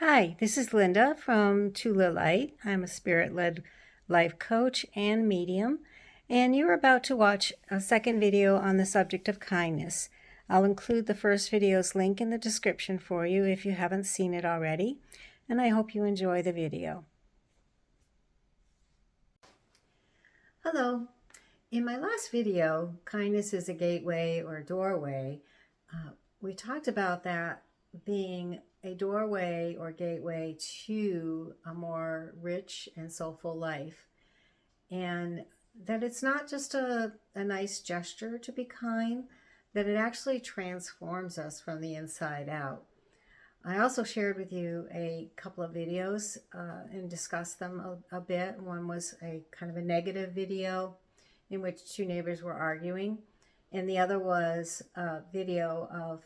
Hi, this is Linda from TULA Light. I'm a spirit-led life coach and medium, and you're about to watch a second video on the subject of kindness. I'll include the first video's link in the description for you if you haven't seen it already, and I hope you enjoy the video. Hello. In my last video, kindness is a gateway or doorway, we talked about that being a doorway or gateway to a more rich and soulful life. And that it's not just a nice gesture to be kind, that it actually transforms us from the inside out. I also shared with you a couple of videos and discussed them a bit. One was a kind of a negative video in which two neighbors were arguing, and the other was a video of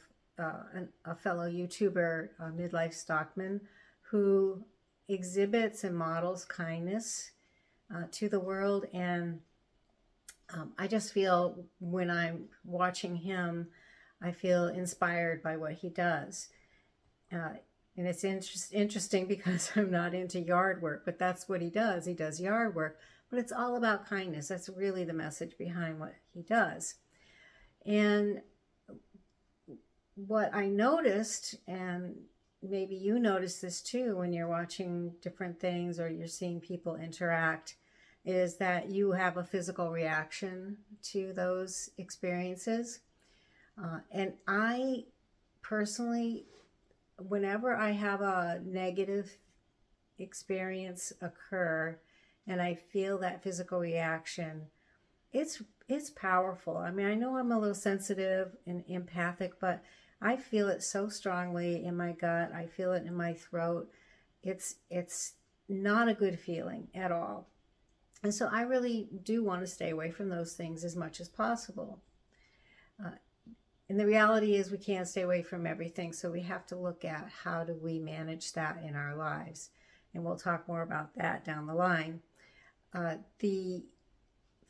a fellow YouTuber, Midlife Stockman, who exhibits and models kindness to the world. And I just feel when I'm watching him, I feel inspired by what he does. And it's interesting because I'm not into yard work, but that's what he does. He does yard work, but it's all about kindness. That's really the message behind what he does. And what I noticed, and maybe you notice this too when you're watching different things or you're seeing people interact, is that you have a physical reaction to those experiences. And I personally, whenever I have a negative experience occur and I feel that physical reaction, it's powerful. I mean, I know I'm a little sensitive and empathic, but I feel it so strongly in my gut. I feel it in my throat. It's not a good feeling at all. And so I really do want to stay away from those things as much as possible. And the reality is we can't stay away from everything, so we have to look at how do we manage that in our lives. And we'll talk more about that down the line. The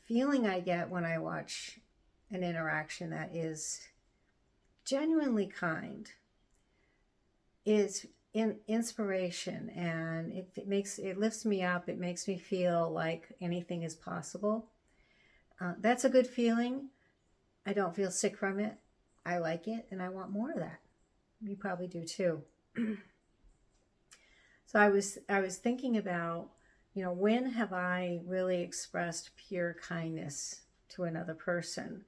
feeling I get when I watch an interaction that is genuinely kind is inspiration, and it lifts me up. It makes me feel like anything is possible. That's a good feeling. I don't feel sick from it. I like it, and I want more of that. You probably do too. So I was thinking about, when have I really expressed pure kindness to another person?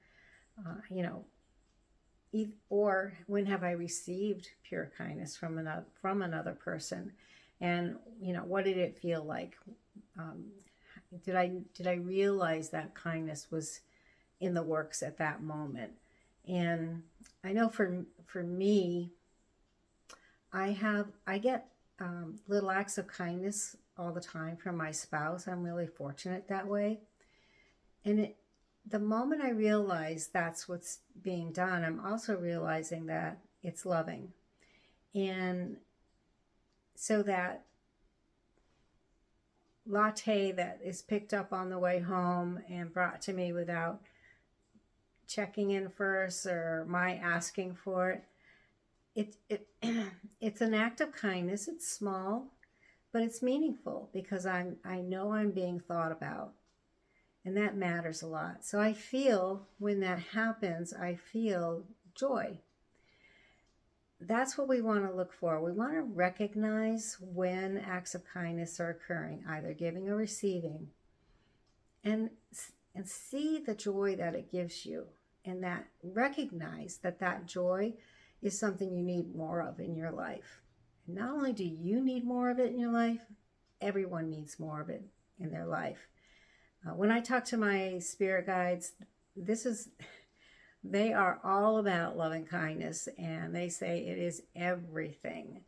Or when have I received pure kindness from another person? And what did it feel like? Did I realize that kindness was in the works at that moment? And I know for me, I get little acts of kindness all the time from my spouse. I'm really fortunate that way. And the moment I realize that's what's being done, I'm also realizing that it's loving. And so that latte that is picked up on the way home and brought to me without checking in first or my asking for it, it's an act of kindness. It's small, but it's meaningful because I know I'm being thought about. And that matters a lot. So I feel when that happens, I feel joy. That's what we want to look for. We want to recognize when acts of kindness are occurring, either giving or receiving, and see the joy that it gives you, and that recognize that joy is something you need more of in your life. And not only do you need more of it in your life, everyone needs more of it in their life. When I talk to my spirit guides, they are all about love and kindness, and they say it is everything.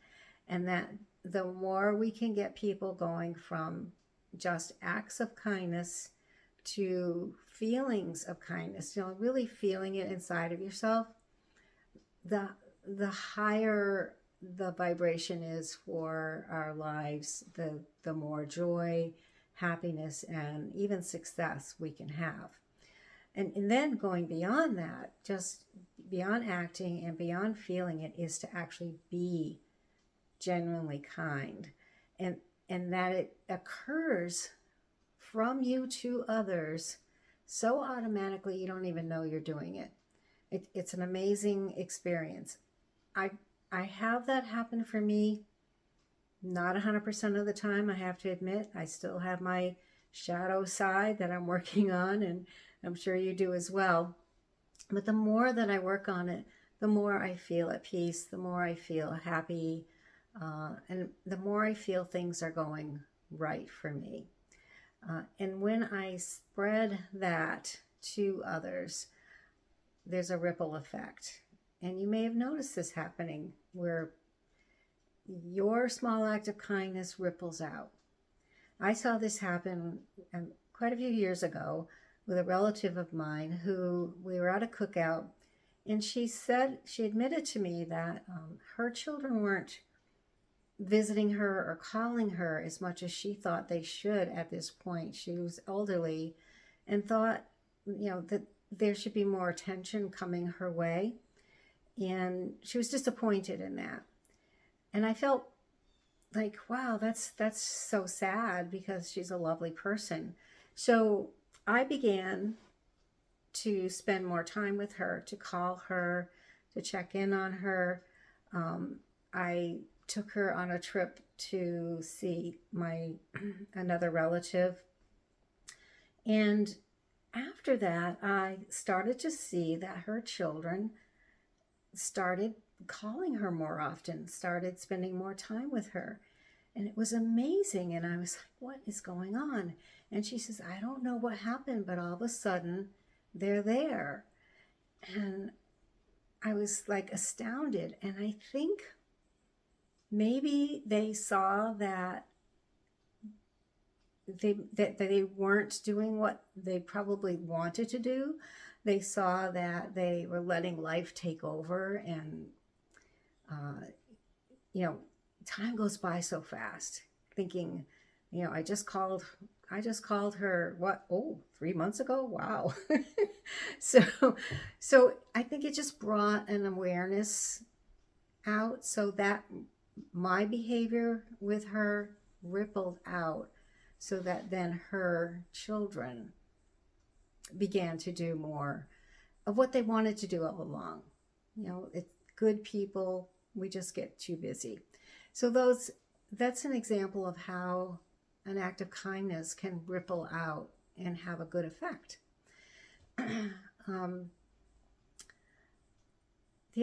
And that the more we can get people going from just acts of kindness to feelings of kindness, really feeling it inside of yourself, the higher the vibration is for our lives, the more joy, happiness, and even success we can have. And then going beyond that, just beyond acting and beyond feeling it, is to actually be genuinely kind, and that it occurs from you to others so automatically you don't even know you're doing it. It's an amazing experience. I I have that happen for me, not 100% of the time, I have to admit. I still have my shadow side that I'm working on, and I'm sure you do as well. But the more that I work on it, the more I feel at peace, the more I feel happy, and the more I feel things are going right for me. And when I spread that to others, there's a ripple effect. And you may have noticed this happening where your small act of kindness ripples out. I saw this happen quite a few years ago with a relative of mine who we were at a cookout, and she admitted to me that her children weren't visiting her or calling her as much as she thought they should at this point. She was elderly and thought, that there should be more attention coming her way. And she was disappointed in that. And I felt like, wow, that's so sad because she's a lovely person. So I began to spend more time with her, to call her, to check in on her. I took her on a trip to see another relative. And after that, I started to see that her children started calling her more often, started spending more time with her. And it was amazing. And I was like, what is going on? And she says, I don't know what happened, but all of a sudden they're there. And I was like astounded. And I think maybe they saw that they weren't doing what they probably wanted to do. They saw that they were letting life take over, and time goes by so fast. Thinking, I just called her 3 months ago. Wow. so I think it just brought an awareness out, so that my behavior with her rippled out, so that then her children began to do more of what they wanted to do all along. It's good people, we just get too busy. So that's an example of how an act of kindness can ripple out and have a good effect. The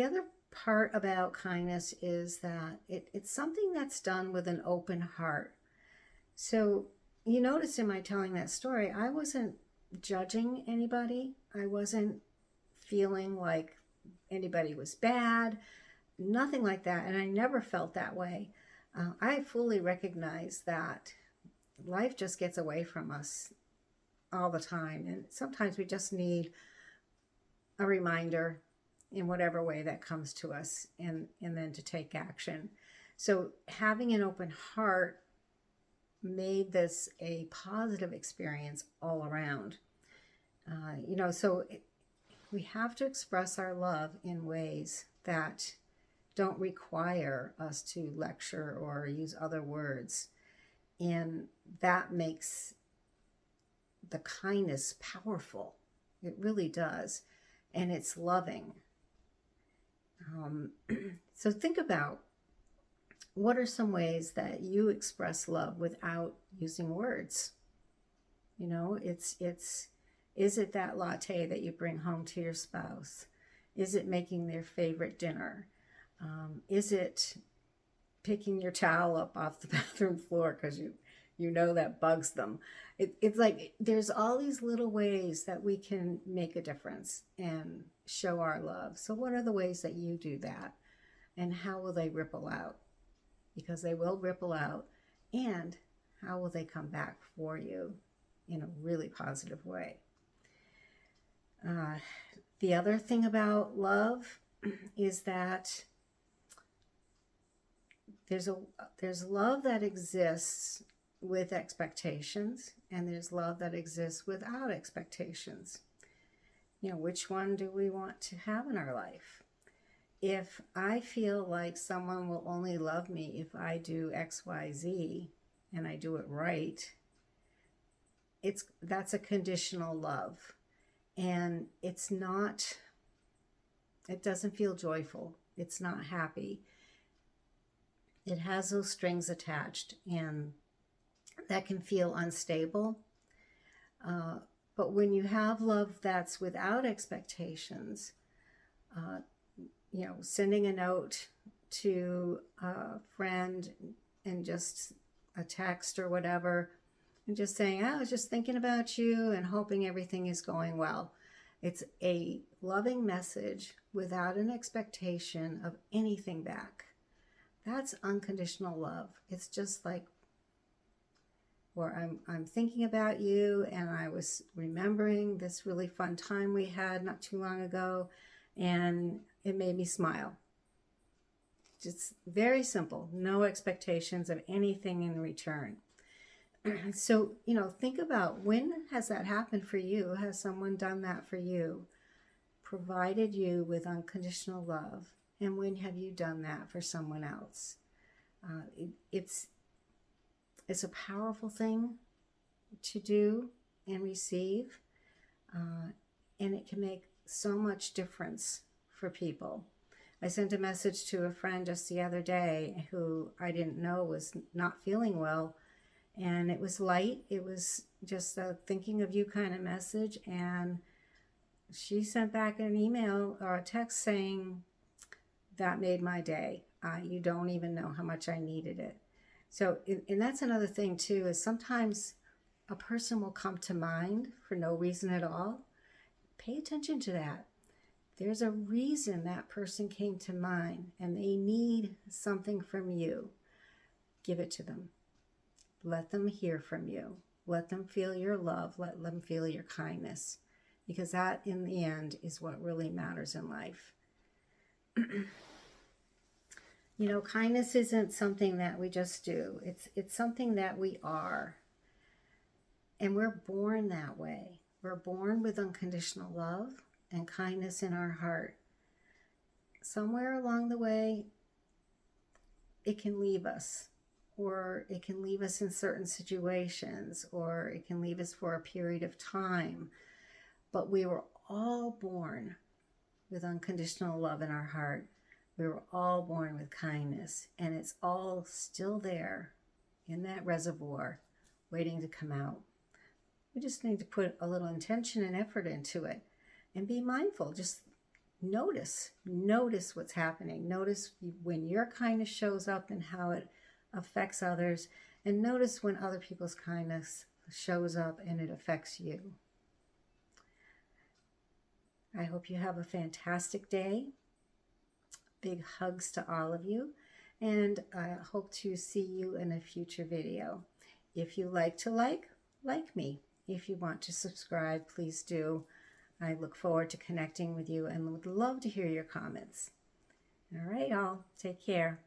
other part about kindness is that it's something that's done with an open heart. So you notice in my telling that story, I wasn't judging anybody. I wasn't feeling like anybody was bad, nothing like that. And I never felt that way. I fully recognize that life just gets away from us all the time. And sometimes we just need a reminder in whatever way that comes to us, and then to take action. So having an open heart made this a positive experience all around. We have to express our love in ways that don't require us to lecture or use other words. And that makes the kindness powerful. It really does. And it's loving. So think about, what are some ways that you express love without using words? Is it that latte that you bring home to your spouse? Is it making their favorite dinner? Is it picking your towel up off the bathroom floor because you know that bugs them? It's like there's all these little ways that we can make a difference and show our love. So what are the ways that you do that? And how will they ripple out? Because they will ripple out. And how will they come back for you in a really positive way? The other thing about love is that there's love that exists with expectations, and there's love that exists without expectations. Which one do we want to have in our life? if I feel like someone will only love me if I do X, Y, Z, and I do it right, that's a conditional love. And it's not, it doesn't feel joyful. It's not happy. It has those strings attached, and that can feel unstable. But when you have love that's without expectations, sending a note to a friend and just a text or whatever, and just saying, I was just thinking about you and hoping everything is going well. It's a loving message without an expectation of anything back. That's unconditional love. It's just like, or I'm thinking about you, and I was remembering this really fun time we had not too long ago, and it made me smile. Just very simple, no expectations of anything in return. So, think about, when has that happened for you? Has someone done that for you? Provided you with unconditional love? And when have you done that for someone else? It's a powerful thing to do and receive, and it can make so much difference for people. I sent a message to a friend just the other day who I didn't know was not feeling well, and it was light. It was just a thinking of you kind of message, and she sent back an email or a text saying, that made my day. You don't even know how much I needed it. So, and that's another thing too, is sometimes a person will come to mind for no reason at all. Pay attention to that. There's a reason that person came to mind, and they need something from you. Give it to them. Let them hear from you. Let them feel your love. Let them feel your kindness, because that in the end is what really matters in life. Kindness isn't something that we just do. It's something that we are. And we're born that way. We're born with unconditional love and kindness in our heart. Somewhere along the way, it can leave us, or it can leave us in certain situations, or it can leave us for a period of time. But we were all born with unconditional love in our heart. We were all born with kindness, and it's all still there in that reservoir waiting to come out. We just need to put a little intention and effort into it and be mindful. Just notice what's happening. Notice when your kindness shows up and how it affects others, and notice when other people's kindness shows up and it affects you. I hope you have a fantastic day. Big hugs to all of you, and I hope to see you in a future video. If you like me. If you want to subscribe, please do. I look forward to connecting with you and would love to hear your comments. All right, all. Take care.